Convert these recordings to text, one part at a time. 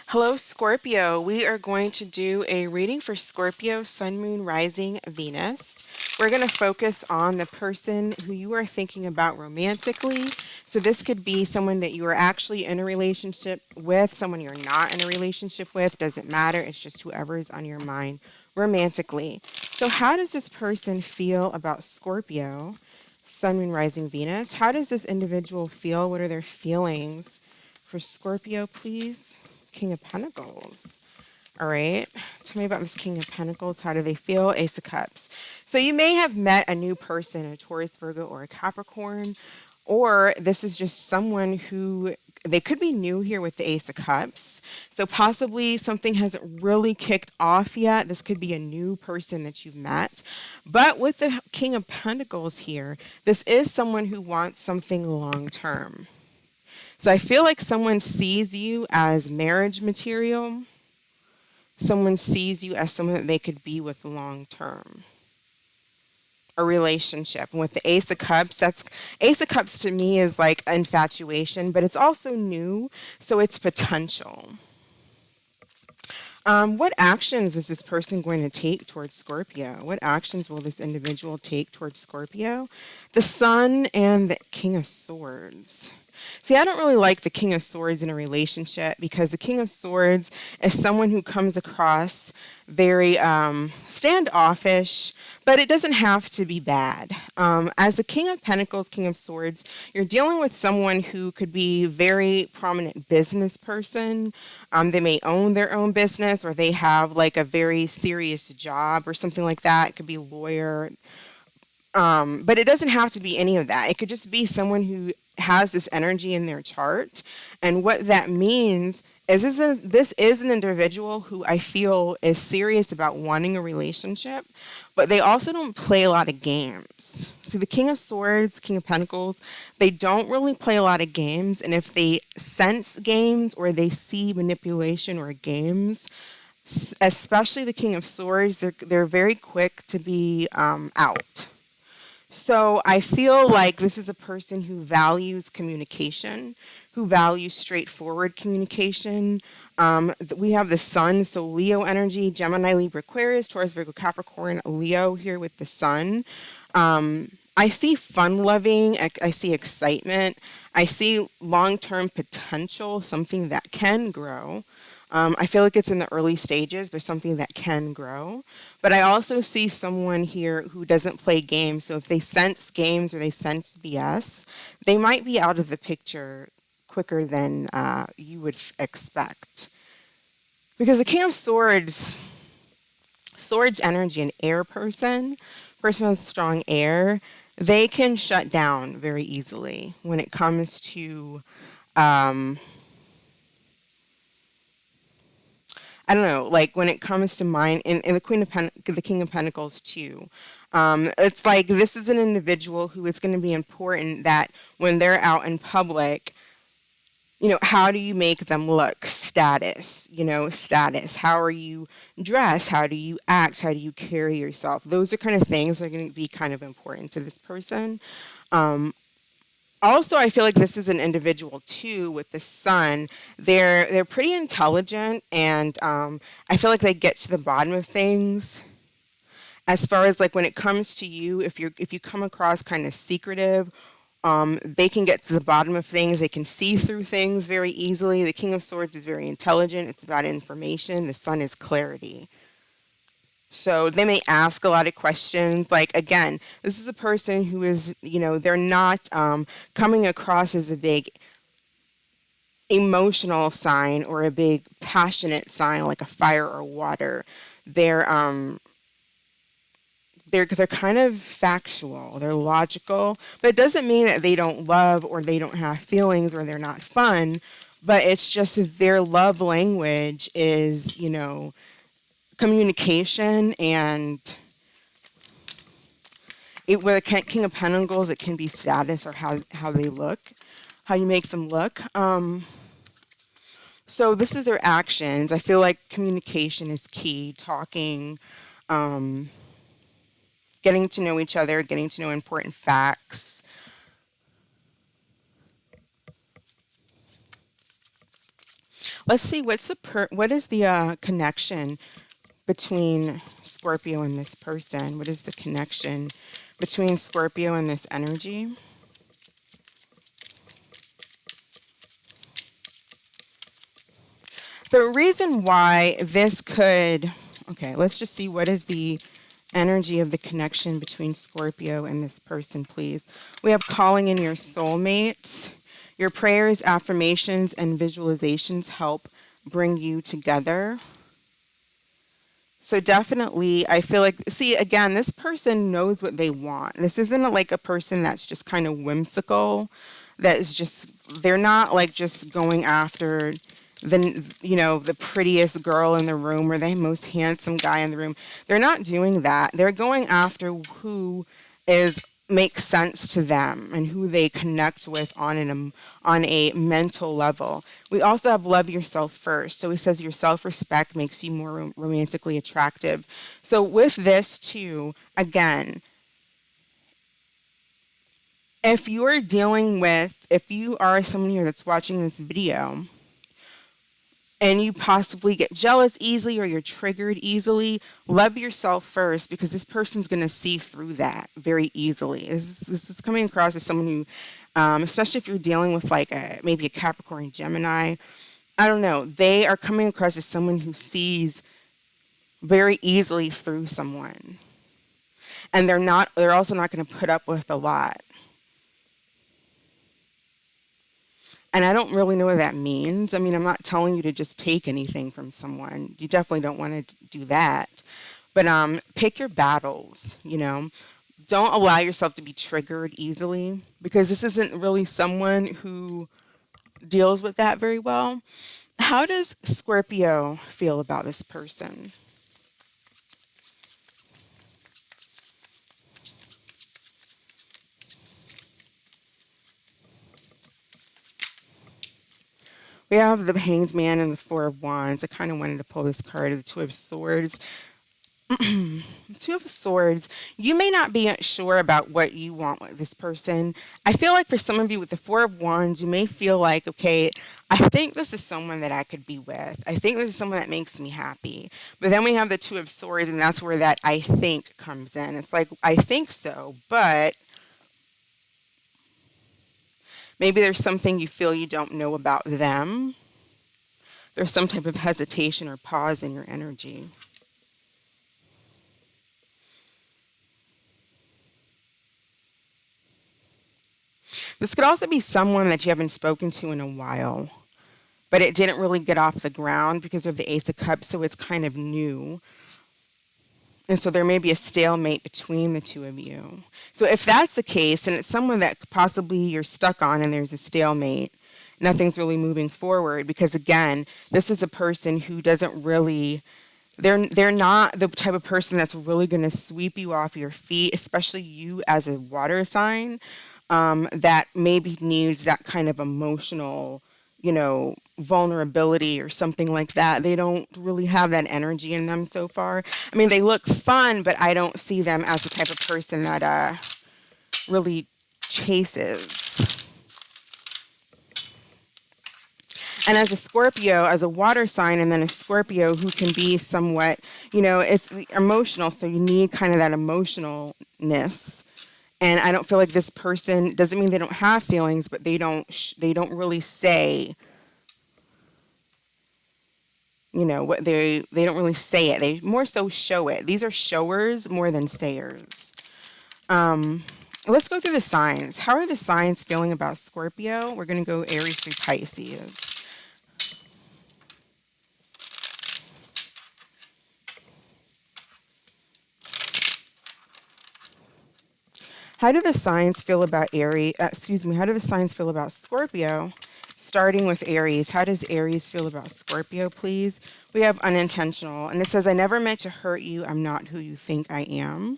Hello, Scorpio. We are going to do a reading for Scorpio, Sun, Moon, Rising, Venus. We're going to focus on the person who you are thinking about romantically. So, this could be someone that you are actually in a relationship with, someone you're not in a relationship with. Doesn't matter. It's just whoever is on your mind romantically. So, how does this person feel about Scorpio, Sun, Moon, Rising, Venus? How does this individual feel? What are their feelings for Scorpio, please? King of Pentacles. All right. Tell me about this King of Pentacles. How do they feel? Ace of Cups. So you may have met a new person, a Taurus, Virgo, or a Capricorn, or this is just someone who they could be new here with the Ace of Cups. So possibly something hasn't really kicked off yet. This could be a new person that you've met. But with the King of Pentacles here, this is someone who wants something long term. So I feel like someone sees you as marriage material. Someone sees you as someone that they could be with long term. A relationship. And with the Ace of Cups, that's Ace of Cups to me is like infatuation, but it's also new, so it's potential. What actions is this person going to take towards Scorpio? What actions will this individual take towards Scorpio? The Sun and the King of Swords. See, I don't really like the King of Swords in a relationship because the King of Swords is someone who comes across very standoffish, but it doesn't have to be bad. As the King of Pentacles, King of Swords, you're dealing with someone who could be very prominent business person. They may own their own business or they have like a very serious job or something like that. It could be lawyer, but it doesn't have to be any of that. It could just be someone who has this energy in their chart. And what that means is this is an individual who I feel is serious about wanting a relationship, but they also don't play a lot of games. See, the King of Swords, King of Pentacles, they don't really play a lot of games. And if they sense games or they see manipulation or games, especially the King of Swords, they're very quick to be out. So I feel like this is a person who values communication, who values straightforward communication. We have the Sun, so Leo energy, Gemini, Libra, Aquarius, Taurus, Virgo, Capricorn, Leo here with the Sun. I see fun loving, I see excitement, I see long term potential, something that can grow. I feel like it's in the early stages, but something that can grow. But I also see someone here who doesn't play games. So if they sense games or they sense BS, they might be out of the picture quicker than you would expect. Because the King of Swords, Swords energy, an air person with strong air, they can shut down very easily when it comes to I don't know, like when it comes to mine in the the King of Pentacles too. It's like this is an individual who is going to be important that when they're out in public, how do you make them look? Status, status. How are you dressed? How do you act? How do you carry yourself? Those are kind of things that are going to be kind of important to this person. Also, I feel like this is an individual too with the Sun. They're pretty intelligent, and I feel like they get to the bottom of things. As far as like when it comes to you, if you come across kind of secretive, they can get to the bottom of things. They can see through things very easily. The King of Swords is very intelligent. It's about information. The Sun is clarity. So they may ask a lot of questions. Like, again, this is a person who is, they're not coming across as a big emotional sign or a big passionate sign like a fire or water. They're um they're kind of factual, they're logical, but it doesn't mean that they don't love or they don't have feelings or they're not fun, but it's just that their love language is, communication. And with a King of Pentacles, it can be status or how they look, how you make them look. So this is their actions. I feel like communication is key. Talking, um, getting to know each other, getting to know important facts. Let's see, what is the connection between Scorpio and this person? What is the connection between Scorpio and this energy? The reason why this could, okay, let's just see what is the energy of the connection between Scorpio and this person, please. We have calling in your soulmate. Your prayers, affirmations, and visualizations help bring you together. So definitely, I feel like, see, again, this person knows what they want. This isn't like a person that's just kind of whimsical. That is just, they're not like just going after the prettiest girl in the room or the most handsome guy in the room. They're not doing that. They're going after who is makes sense to them and who they connect with on a mental level. We also have love yourself first. So he says your self-respect makes you more romantically attractive. So with this too, again, if you are someone here that's watching this video and you possibly get jealous easily or you're triggered easily, love yourself first, because this person's going to see through that very easily. This is coming across as someone who, especially if you're dealing with like maybe a Capricorn Gemini, I don't know, they are coming across as someone who sees very easily through someone. And they're also not going to put up with a lot. And I don't really know what that means. I mean, I'm not telling you to just take anything from someone. You definitely don't want to do that. But pick your battles, Don't allow yourself to be triggered easily, because this isn't really someone who deals with that very well. How does Scorpio feel about this person? We have the Hanged Man and the Four of Wands. I kind of wanted to pull this card, the Two of Swords. Two of Swords, you may not be sure about what you want with this person. I feel like for some of you with the Four of Wands, you may feel like, okay, I think this is someone that I could be with. I think this is someone that makes me happy. But then we have the Two of Swords, and that's where that I think comes in. It's like, I think so, but maybe there's something you feel you don't know about them. There's some type of hesitation or pause in your energy. This could also be someone that you haven't spoken to in a while, but it didn't really get off the ground because of the Ace of Cups, so it's kind of new. And so there may be a stalemate between the two of you. So if that's the case, and it's someone that possibly you're stuck on and there's a stalemate, nothing's really moving forward, because again, this is a person who doesn't really, they're not the type of person that's really going to sweep you off your feet, especially you as a water sign, that maybe needs that kind of emotional, vulnerability or something like that. They don't really have that energy in them so far. I mean, they look fun, but I don't see them as the type of person that really chases. And as a Scorpio, as a water sign, and then a Scorpio who can be somewhat, it's emotional. So you need kind of that emotionalness. And I don't feel like this person, doesn't mean they don't have feelings, but they don't really say, what they don't really say it. They more so show it. These are showers more than sayers. Let's go through the signs. How are the signs feeling about Scorpio? We're going to go Aries through Pisces. How do the signs feel about how do the signs feel about Scorpio? Starting with Aries. How does Aries feel about Scorpio, please? We have unintentional. And it says, I never meant to hurt you. I'm not who you think I am.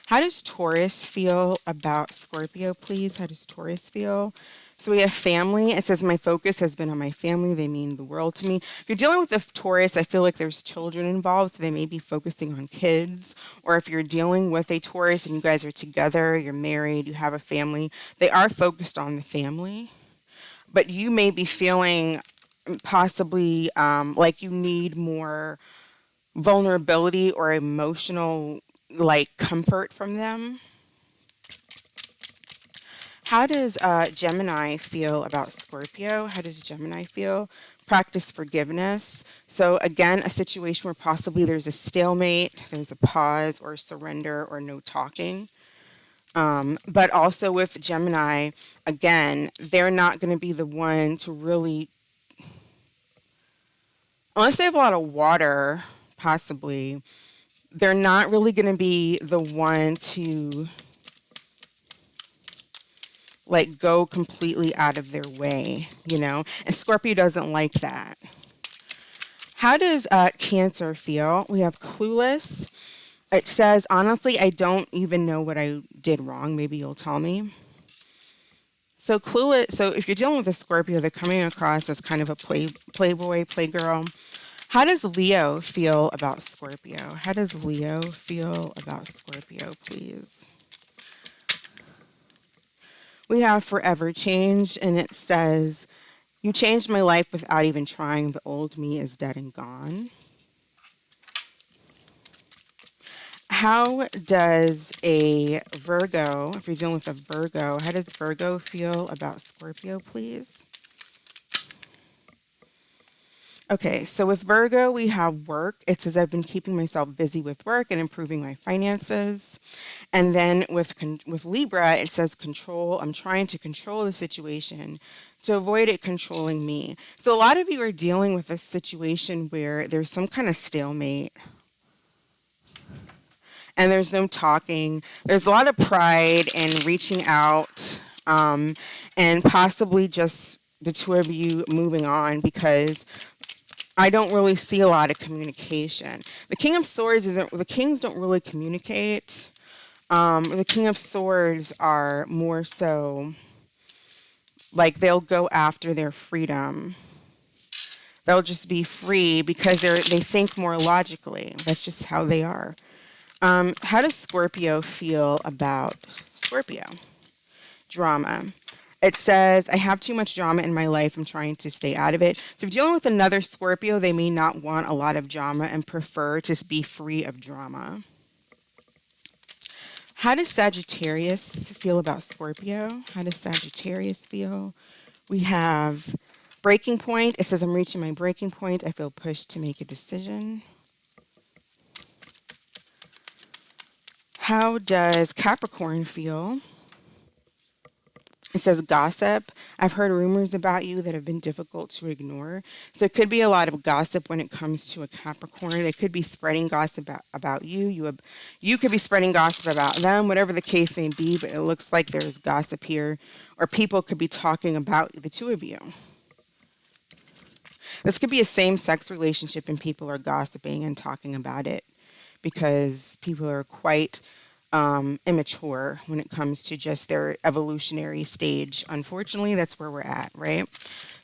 How does Taurus feel about Scorpio, please? How does Taurus feel? So we have family. It says, my focus has been on my family. They mean the world to me. If you're dealing with a Taurus, I feel like there's children involved, so they may be focusing on kids. Or if you're dealing with a Taurus and you guys are together, you're married, you have a family, they are focused on the family. But you may be feeling possibly like you need more vulnerability or emotional like comfort from them. How does Gemini feel about Scorpio? How does Gemini feel? Practice forgiveness. So again, a situation where possibly there's a stalemate, there's a pause or surrender or no talking. But also with Gemini, again, they're not going to be the one to really, unless they have a lot of water, possibly, they're not really going to be the one to like go completely out of their way, you know? And Scorpio doesn't like that. How does Cancer feel? We have clueless. It says, honestly, I don't even know what I did wrong. Maybe you'll tell me. So clueless. So if you're dealing with a Scorpio, they're coming across as kind of a playboy, playgirl. How does Leo feel about Scorpio? How does Leo feel about Scorpio, please? We have forever change, and it says, you changed my life without even trying. The old me is dead and gone. How does a Virgo, if you're dealing with a Virgo, how does Virgo feel about Scorpio, please? Okay, so with Virgo, we have work. It says, I've been keeping myself busy with work and improving my finances. And then with Libra, it says control. I'm trying to control the situation to avoid it controlling me. So a lot of you are dealing with a situation where there's some kind of stalemate and there's no talking. There's a lot of pride and reaching out, and possibly just the two of you moving on because I don't really see a lot of communication. The King of Swords isn't, the Kings don't really communicate. The King of Swords are more so like they'll go after their freedom. They'll just be free because they think more logically. That's just how they are. How does Scorpio feel about Scorpio? Drama. It says, I have too much drama in my life. I'm trying to stay out of it. So if you're dealing with another Scorpio, they may not want a lot of drama and prefer to be free of drama. How does Sagittarius feel about Scorpio? How does Sagittarius feel? We have breaking point. It says, I'm reaching my breaking point. I feel pushed to make a decision. How does Capricorn feel? It says gossip. I've heard rumors about you that have been difficult to ignore. So it could be a lot of gossip when it comes to a Capricorn. They could be spreading gossip about you. You could be spreading gossip about them, whatever the case may be. But it looks like there's gossip here, or people could be talking about the two of you. This could be a same-sex relationship and people are gossiping and talking about it because people are quite immature when it comes to just their evolutionary stage. Unfortunately, that's where we're at, right?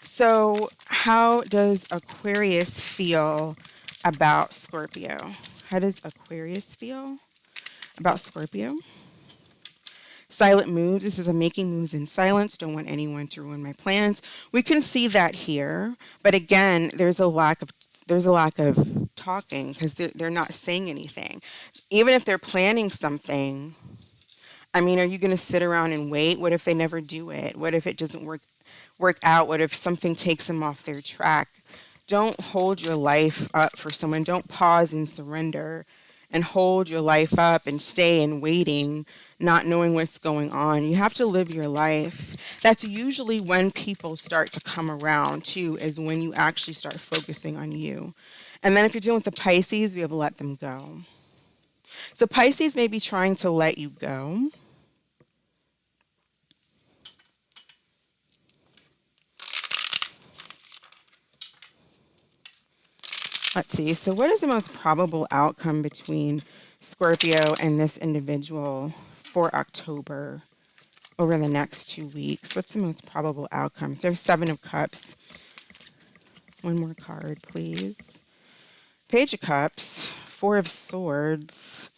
So how does Aquarius feel about Scorpio? How does Aquarius feel about Scorpio? Silent moves. This is a making moves in silence. Don't want anyone to ruin my plans. We can see that here, but again, there's a lack of talking because they're not saying anything. Even if they're planning something, I mean, are you going to sit around and wait? What if they never do it? What if it doesn't work out? What if something takes them off their track? Don't hold your life up for someone. Don't pause and surrender and hold your life up and stay in waiting, not knowing what's going on. You have to live your life. That's usually when people start to come around too, is when you actually start focusing on you. And then if you're dealing with the Pisces, we have to let them go. So Pisces may be trying to let you go. Let's see. So what is the most probable outcome between Scorpio and this individual for October over the next 2 weeks? What's the most probable outcome? So, 7 of Cups. One more card, please. Page of Cups, 4 of Swords,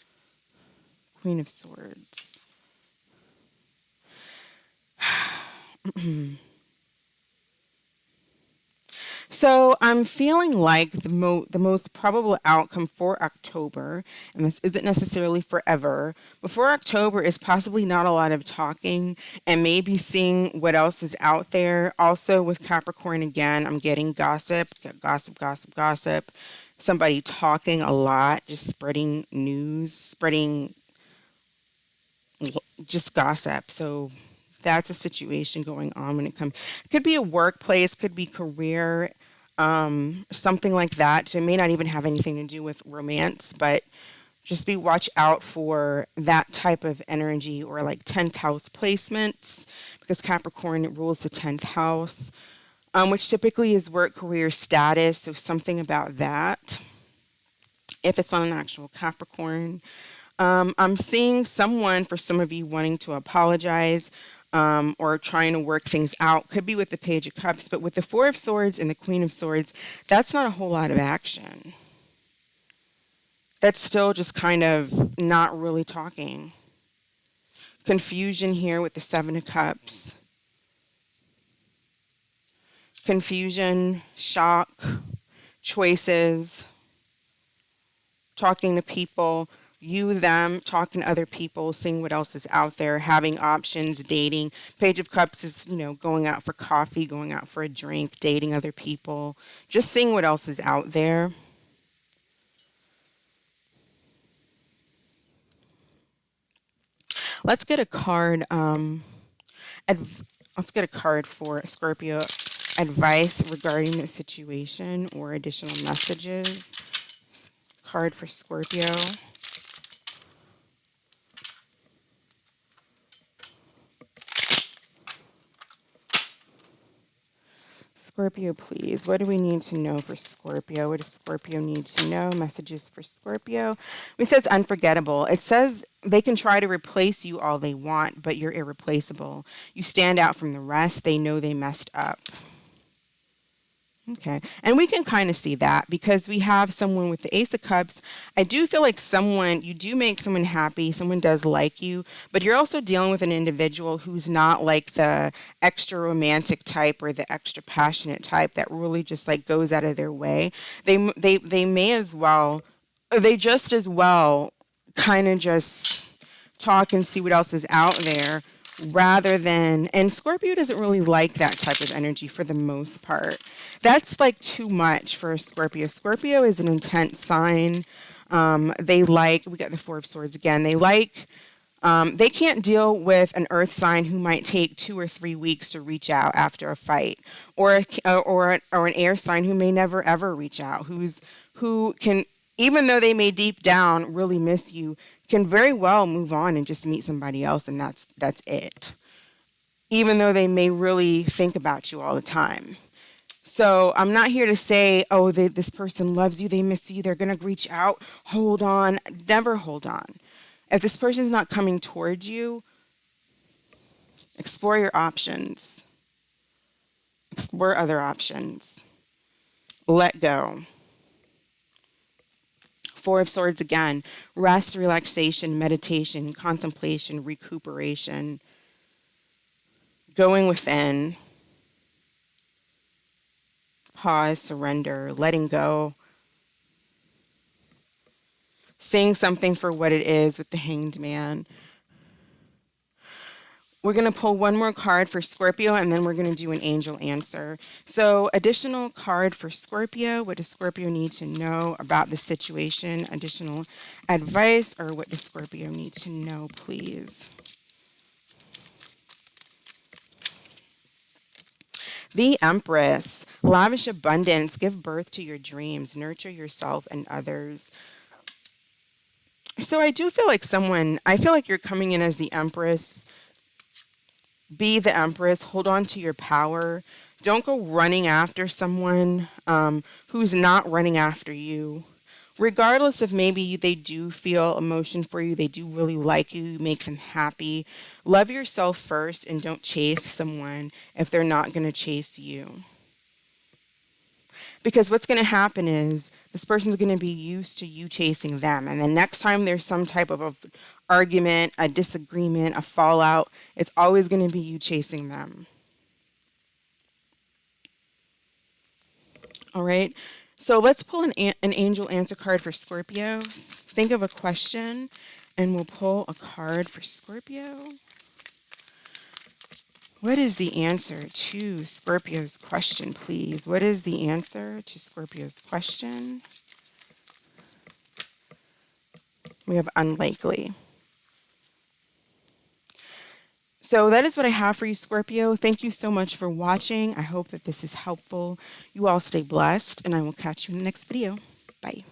Queen of Swords. So I'm feeling like the most probable outcome for October, and this isn't necessarily forever, but for October is possibly not a lot of talking and maybe seeing what else is out there. Also with Capricorn again, I'm getting gossip, gossip, gossip, gossip. Somebody talking a lot, just spreading news, spreading just gossip. So that's a situation going on when it comes. It could be a workplace, could be career, something like that. So it may not even have anything to do with romance, but just be watch out for that type of energy or like 10th house placements because Capricorn rules the 10th house, which typically is work, career, status. So something about that if it's on an actual Capricorn. I'm seeing someone, for some of you, wanting to apologize or trying to work things out. Could be with the Page of Cups, but with the 4 of Swords and the Queen of Swords, that's not a whole lot of action. That's still just kind of not really talking. Confusion here with the 7 of Cups. Confusion, shock, choices, talking to people, you, them, talking to other people, seeing what else is out there, having options, dating. Page of Cups is, going out for coffee, going out for a drink, dating other people, just seeing what else is out there. Let's get a card. Let's get a card for Scorpio. Advice regarding the situation or additional messages. Card for Scorpio. Scorpio, please. What do we need to know for Scorpio? What does Scorpio need to know? Messages for Scorpio. It says unforgettable. It says they can try to replace you all they want, but you're irreplaceable. You stand out from the rest. They know they messed up. Okay. And we can kind of see that because we have someone with the Ace of Cups. I do feel like you do make someone happy. Someone does like you, but you're also dealing with an individual who's not like the extra romantic type or the extra passionate type that really just like goes out of their way. They may as well, or they just as well kind of just talk and see what else is out there rather than, and Scorpio doesn't really like that type of energy for the most part. That's like too much for a Scorpio. Scorpio is an intense sign. We got the 4 of Swords again. They can't deal with an earth sign who might take 2 or 3 weeks to reach out after a fight, or an air sign who may never ever reach out, who can, even though they may deep down really miss you, can very well move on and just meet somebody else, and that's it. Even though they may really think about you all the time. So I'm not here to say, oh, this person loves you, they miss you, they're going to reach out. Hold on. Never hold on. If this person's not coming towards you, explore your options. Explore other options. Let go. 4 of Swords again. Rest, relaxation, meditation, contemplation, recuperation. Going within. Pause, surrender, letting go. Seeing something for what it is with the Hanged Man. We're going to pull one more card for Scorpio, and then we're going to do an angel answer. So, additional card for Scorpio. What does Scorpio need to know about the situation? Additional advice, or what does Scorpio need to know, please? The Empress. Lavish abundance. Give birth to your dreams. Nurture yourself and others. So, I do feel like you're coming in as the Empress. Be the Empress. Hold on to your power. Don't go running after someone who's not running after you. regardless if maybe they do feel emotion for you, they do really like you, you make them happy. Love yourself first and don't chase someone if they're not going to chase you. Because what's going to happen is this person's going to be used to you chasing them. And the next time there's some type of a argument, a disagreement, a fallout, it's always going to be you chasing them. All right. So let's pull an angel answer card for Scorpios. Think of a question and we'll pull a card for Scorpio. What is the answer to Scorpio's question, please? What is the answer to Scorpio's question? We have unlikely. So that is what I have for you, Scorpio. Thank you so much for watching. I hope that this is helpful. You all stay blessed, and I will catch you in the next video. Bye.